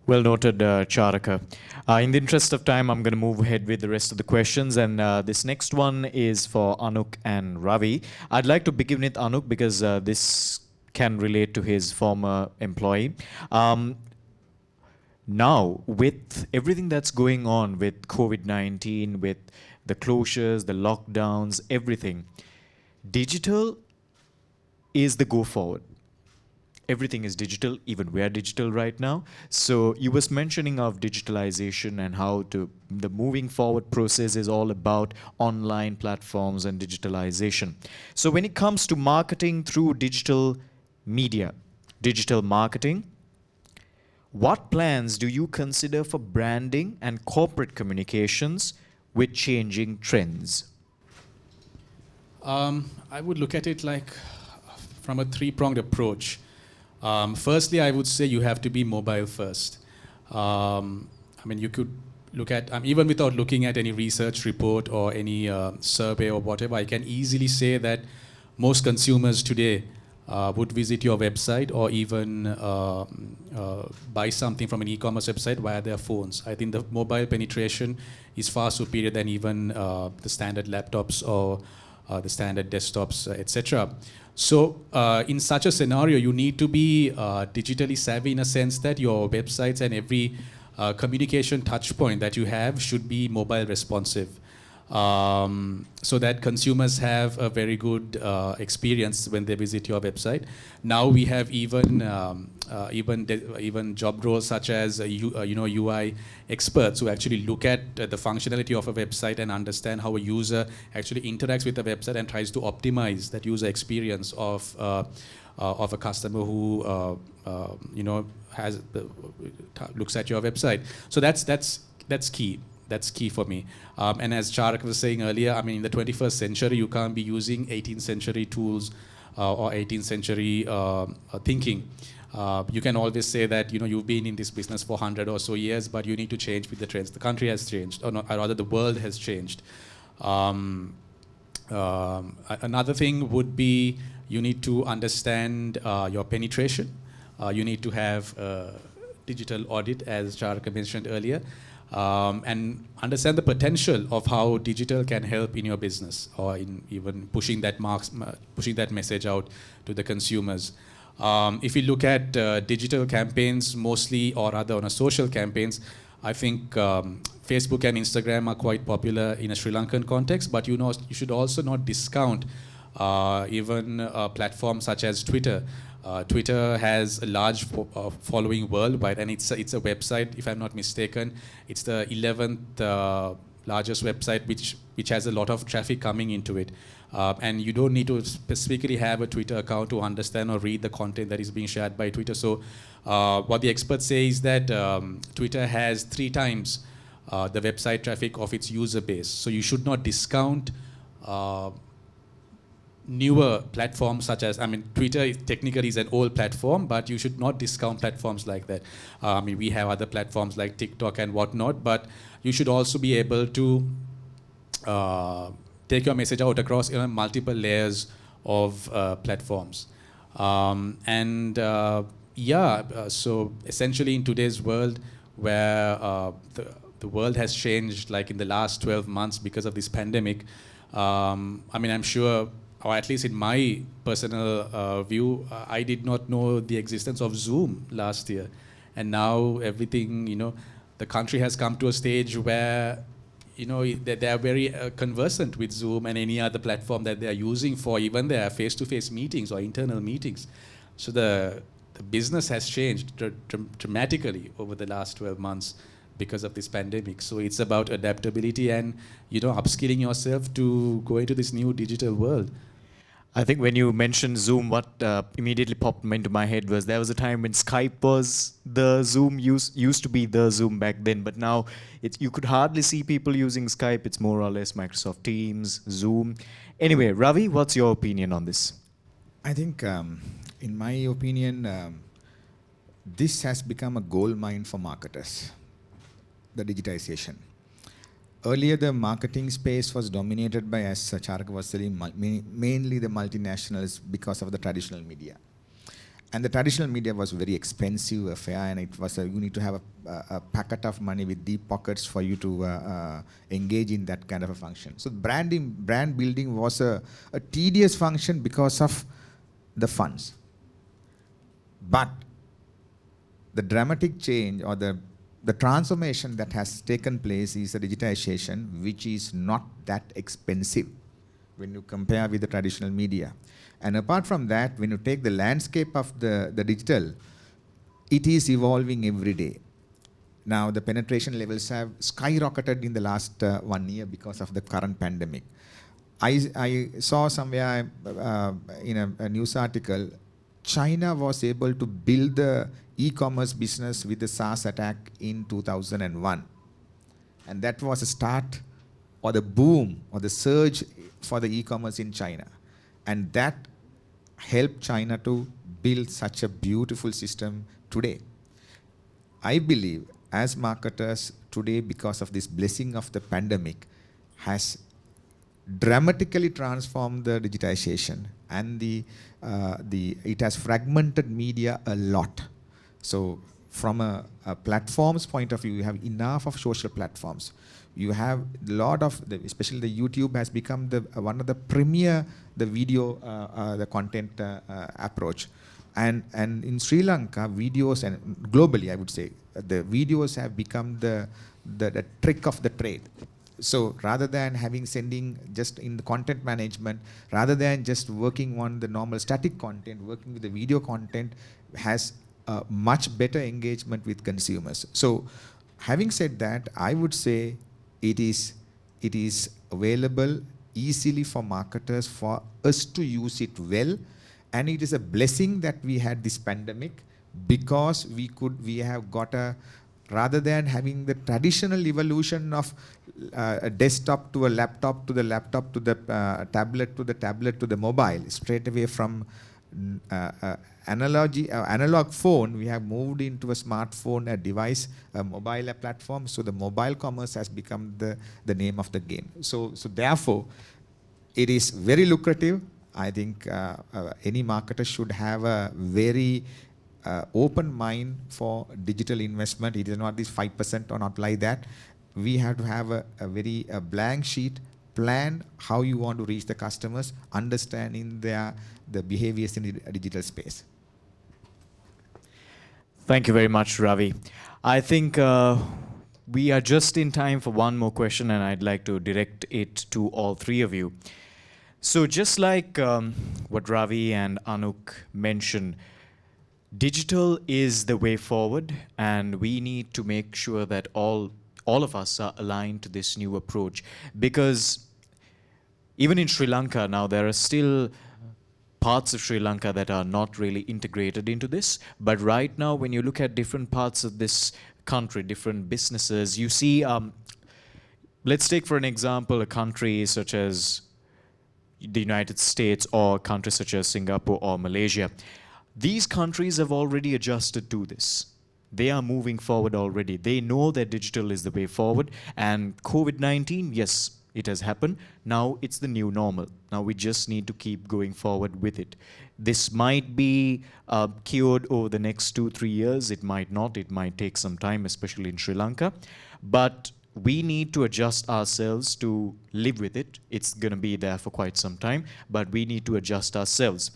Well noted, Charaka. In the interest of time, I'm going to move ahead with the rest of the questions. And this next one is for Anuk and Ravi. I'd like to begin with Anuk because this can relate to his former employee. Now, with everything that's going on with COVID-19, with the closures, the lockdowns, everything, digital is the go forward. Everything is digital, even we are digital right now. So you was mentioning of digitalization and how the moving forward process is all about online platforms and digitalization. So when it comes to marketing through digital media, digital marketing, what plans do you consider for branding and corporate communications with changing trends?
I would look at it like from a 3-pronged approach. Firstly, I would say you have to be mobile first. You could look at, even without looking at any research report or any survey or whatever, I can easily say that most consumers today would visit your website or even buy something from an e-commerce website via their phones. I think the mobile penetration is far superior than even the standard laptops or the standard desktops, etc. So in such a scenario, you need to be digitally savvy in a sense that your websites and every communication touch point that you have should be mobile responsive. so that consumers have a very good experience when they visit your website. Now we have even job roles such as UI experts who actually look at the functionality of a website and understand how a user actually interacts with the website and tries to optimize that user experience of a customer who looks at your website. So that's key. That's key for me. And as Charaka was saying earlier, I mean, in the 21st century, you can't be using 18th century tools or 18th century thinking. You can always say that you've been in this business for 100 or so years, but you need to change with the trends. The country has changed, or rather the world has changed. Another thing would be you need to understand your penetration. You need to have digital audit, as Charaka mentioned earlier. And understand the potential of how digital can help in your business or in even pushing that message out to the consumers. If you look at digital campaigns mostly, or rather on a social campaigns, I think Facebook and Instagram are quite popular in a Sri Lankan context, but you should also not discount even platforms such as Twitter. Twitter has a large following worldwide, and it's a website, if I'm not mistaken, it's the 11th largest website which has a lot of traffic coming into it. And you don't need to specifically have a Twitter account to understand or read the content that is being shared by Twitter. So what the experts say is that Twitter has 3 times the website traffic of its user base. So you should not discount newer platforms such as, I mean, Twitter technically is an old platform, but you should not discount platforms like that. I mean, we have other platforms like TikTok and whatnot, but you should also be able to take your message out across multiple layers of platforms. So essentially in today's world where the world has changed like in the last 12 months because of this pandemic, I mean, I'm sure, or at least in my personal view, I did not know the existence of Zoom last year. And now everything, the country has come to a stage where, they are very conversant with Zoom and any other platform that they are using for even their face-to-face meetings or internal meetings. So the business has changed dramatically over the last 12 months because of this pandemic. So it's about adaptability and, upskilling yourself to go into this new digital world.
I think when you mentioned Zoom, what immediately popped into my head was there was a time when Skype was the Zoom, used to be the Zoom back then, but now you could hardly see people using Skype. It's more or less Microsoft Teams, Zoom. Anyway, Ravi, what's your opinion on this?
I think, in my opinion, this has become a gold mine for marketers, the digitization. Earlier, the marketing space was dominated by, as Charaka was saying, mainly the multinationals because of the traditional media. And the traditional media was very expensive affair, and it was you need to have a packet of money with deep pockets for you to engage in that kind of a function. So brand building was a tedious function because of the funds. But the dramatic change or the transformation that has taken place is the digitization, which is not that expensive when you compare with the traditional media. And apart from that, when you take the landscape of the digital, it is evolving every day. Now, the penetration levels have skyrocketed in the last 1 year because of the current pandemic. I saw somewhere in a news article, China was able to build the e-commerce business with the SARS attack in 2001. And that was a start or the boom or the surge for the e-commerce in China. And that helped China to build such a beautiful system today. I believe as marketers today, because of this blessing of the pandemic, has dramatically transformed the digitization, and it has fragmented media a lot. So from a platform's point of view, you have enough of social platforms. You have a lot of, especially the YouTube has become one of the premier, the video, the content approach. And in Sri Lanka, videos, and globally I would say, the videos have become the trick of the trade. So rather than sending just in the content management, rather than just working on the normal static content, working with the video content has a much better engagement with consumers. So having said that, I would say it is available easily for marketers, for us to use it well, and it is a blessing that we had this pandemic, because we have got a, rather than having the traditional evolution of a desktop to a laptop to the laptop to the tablet to the tablet to the mobile, straight away from analog phone, we have moved into a smartphone, a device, a mobile platform. So the mobile commerce has become the name of the game. So therefore, it is very lucrative. I think any marketer should have a very open mind for digital investment. It is not this 5% or not like that. We have to have a very blank sheet, plan how you want to reach the customers, understanding the behaviors in the digital space.
Thank you very much, Ravi. I think we are just in time for one more question, and I'd like to direct it to all three of you. So just like what Ravi and Anuk mentioned, digital is the way forward, and we need to make sure that all of us are aligned to this new approach. Because even in Sri Lanka now, there are still parts of Sri Lanka that are not really integrated into this. But right now, when you look at different parts of this country, different businesses, you see, let's take for an example a country such as the United States, or countries such as Singapore or Malaysia. These countries have already adjusted to this. They are moving forward already. They know that digital is the way forward. And COVID-19, yes, it has happened. Now it's the new normal. Now we just need to keep going forward with it. This might be cured over the next 2-3 years. It might not. It might take some time, especially in Sri Lanka. But we need to adjust ourselves to live with it. It's going to be there for quite some time, but we need to adjust ourselves.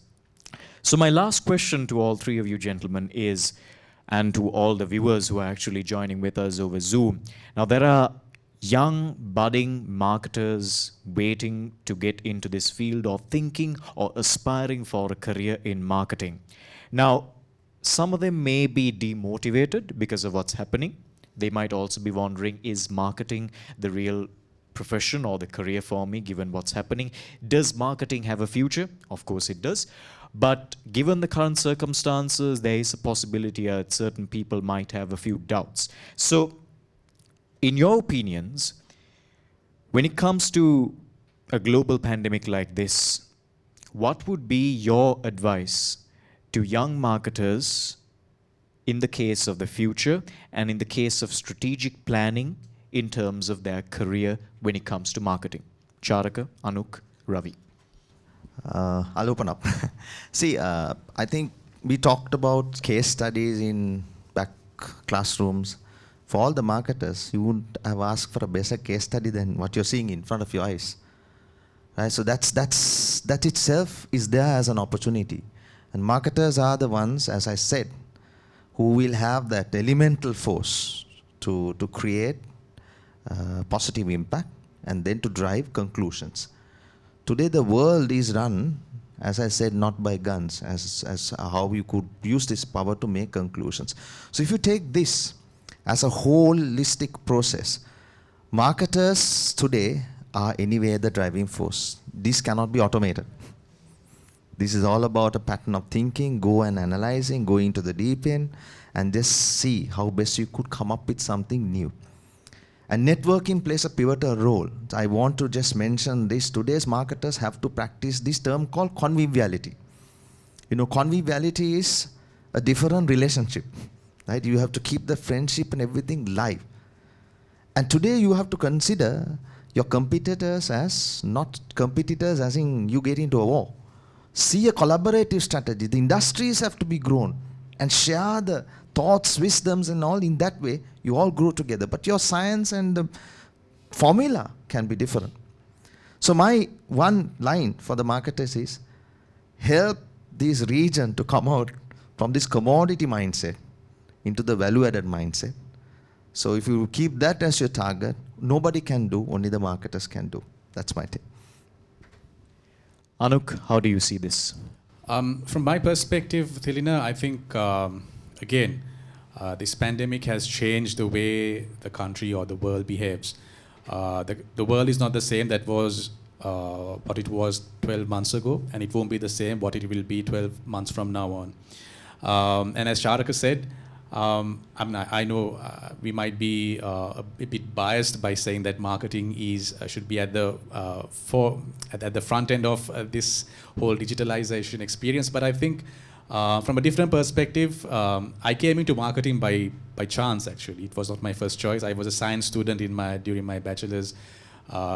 So my last question to all three of you gentlemen is, and to all the viewers who are actually joining with us over Zoom. Now there are young budding marketers waiting to get into this field of thinking or aspiring for a career in marketing. Now, some of them may be demotivated because of what's happening. They might also be wondering, is marketing the real profession or the career for me given what's happening? Does marketing have a future? Of course it does. But given the current circumstances, there is a possibility that certain people might have a few doubts. So, in your opinions, when it comes to a global pandemic like this, what would be your advice to young marketers in the case of the future and in the case of strategic planning in terms of their career when it comes to marketing? Charaka, Anuk, Ravi.
I'll open up. See, I think we talked about case studies in back classrooms. For all the marketers, you wouldn't have asked for a better case study than what you're seeing in front of your eyes. Right? So that itself is there as an opportunity. And marketers are the ones, as I said, who will have that elemental force to create positive impact and then to drive conclusions. Today the world is run, as I said, not by guns, as how you could use this power to make conclusions. So if you take this as a holistic process, marketers today are anyway the driving force. This cannot be automated. This is all about a pattern of thinking, go and analyzing, go into the deep end, and just see how best you could come up with something new. And networking plays a pivotal role. I want to just mention this. Today's marketers have to practice this term called conviviality. You know, conviviality is a different relationship, right? You have to keep the friendship and everything live. And today you have to consider your competitors as not competitors as in you get into a war. See a collaborative strategy. The industries have to be grown and share the thoughts, wisdoms and all. In that way, you all grow together. But your science and the formula can be different. So my one line for the marketers is, help this region to come out from this commodity mindset into the value-added mindset, So if you keep that as your target, nobody can do, only the marketers can do. That's my take.
Anuk, how do you see this?
From my perspective, Thilina, I think, again, this pandemic has changed the way the country or the world behaves. The world is not the same that was what it was 12 months ago, and it won't be the same what it will be 12 months from now on. And as Charaka said, I know we might be a bit biased by saying that marketing should be at the front end of this whole digitalization experience. But I think from a different perspective, I came into marketing by chance. Actually, it was not my first choice. I was a science student during my bachelor's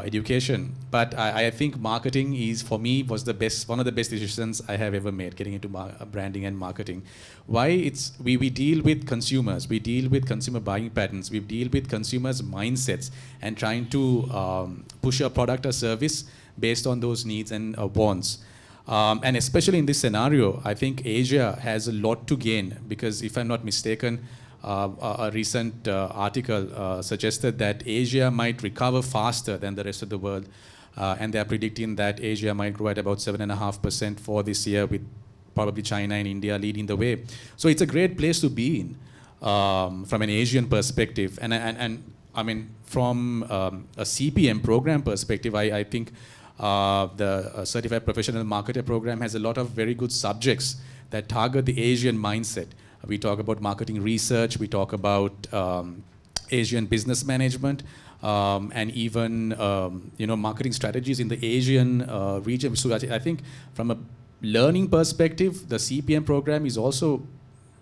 education. But I think marketing for me was one of the best decisions I have ever made, getting into branding and marketing. Why? We deal with consumers, we deal with consumer buying patterns, we deal with consumers' mindsets and trying to push a product or service based on those needs and wants. And especially in this scenario, I think Asia has a lot to gain, because if I'm not mistaken, a recent article suggested that Asia might recover faster than the rest of the world, and they are predicting that Asia might grow at about 7.5% for this year, with probably China and India leading the way. So it's a great place to be in from an Asian perspective. And I mean, from a CPM program perspective, I think the Certified Professional Marketer program has a lot of very good subjects that target the Asian mindset. We talk about marketing research, we talk about Asian business management, and even marketing strategies in the Asian region. So I think from a learning perspective, the CPM program is also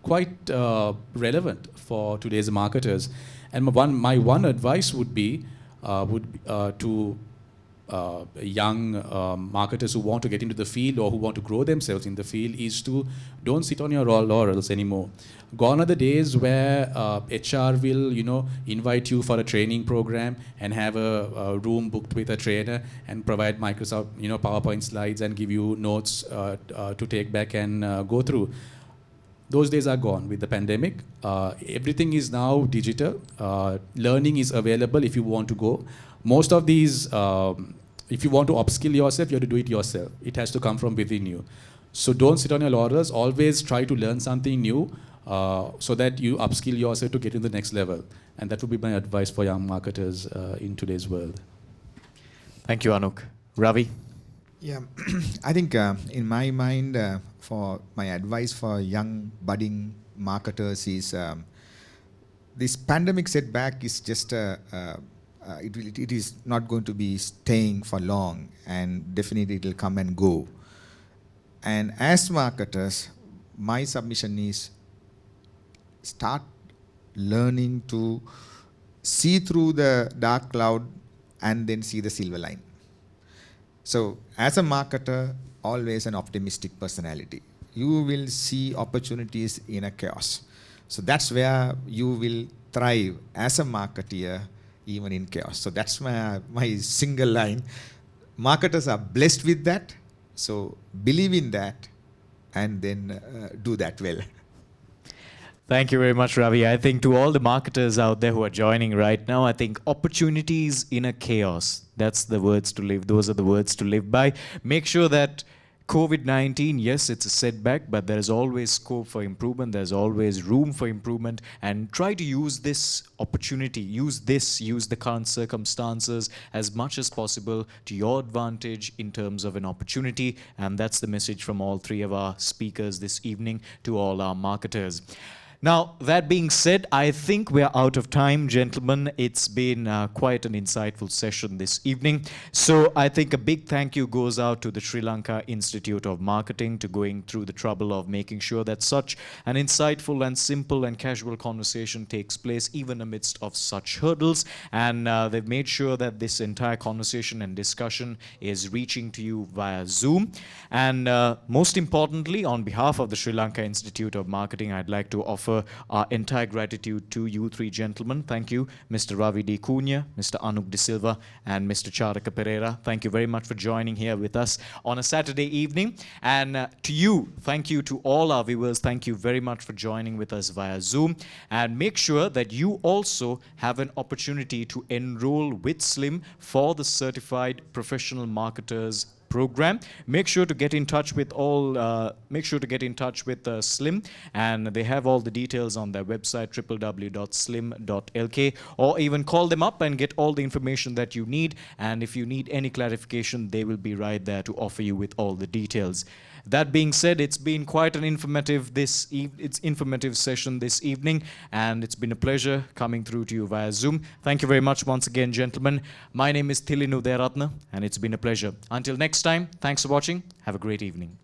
quite relevant for today's marketers. And my one advice would be to young marketers who want to get into the field or who want to grow themselves in the field is to don't sit on your laurels anymore. Gone are the days where HR will invite you for a training program and have a room booked with a trainer and provide Microsoft PowerPoint slides and give you notes to take back and go through. Those days are gone with the pandemic. Everything is now digital. Learning is available if you want to go. Most of these, if you want to upskill yourself, you have to do it yourself. It has to come from within you. So don't sit on your laurels. Always try to learn something new so that you upskill yourself to get to the next level. And that would be my advice for young marketers in today's world.
Thank you, Anuk. Ravi?
Yeah, I think in my mind, for my advice for young budding marketers is this pandemic setback is just it is not going to be staying for long, and definitely it will come and go. And as marketers, my submission is start learning to see through the dark cloud and then see the silver line. So as a marketer, always an optimistic personality. You will see opportunities in a chaos. So that's where you will thrive as a marketeer, even in chaos. So that's my single line. Marketers are blessed with that. So believe in that and then do that well.
Thank you very much, Ravi. I think to all the marketers out there who are joining right now, I think opportunities in a chaos, that's the words to live. Those are the words to live by. Make sure that COVID-19, yes, it's a setback, but there's always scope for improvement. There's always room for improvement, and try to use this opportunity, use the current circumstances as much as possible to your advantage in terms of an opportunity. And that's the message from all three of our speakers this evening to all our marketers. Now, that being said, I think we're out of time, gentlemen. It's been quite an insightful session this evening. So I think a big thank you goes out to the Sri Lanka Institute of Marketing to going through the trouble of making sure that such an insightful and simple and casual conversation takes place even amidst of such hurdles. And they've made sure that this entire conversation and discussion is reaching to you via Zoom. And most importantly, on behalf of the Sri Lanka Institute of Marketing, I'd like to offer offer our entire gratitude to you three gentlemen. Thank you, Mr. Ravi De Coonghe, Mr. Anuk De Silva, and Mr. Charaka Perera. Thank you very much for joining here with us on a Saturday evening. And to you, thank you to all our viewers. Thank you very much for joining with us via Zoom. And make sure that you also have an opportunity to enroll with SLIM for the Certified Professional Marketers program. Make sure to get in touch with SLIM, and they have all the details on their website www.slim.lk, or even call them up and get all the information that you need. And if you need any clarification, they will be right there to offer you with all the details. That being said, it's been quite an informative session this evening, and it's been a pleasure coming through to you via Zoom. Thank you very much once again, gentlemen. My name is Thilina Udayaratne, and it's been a pleasure. Until next time, thanks for watching. Have a great evening.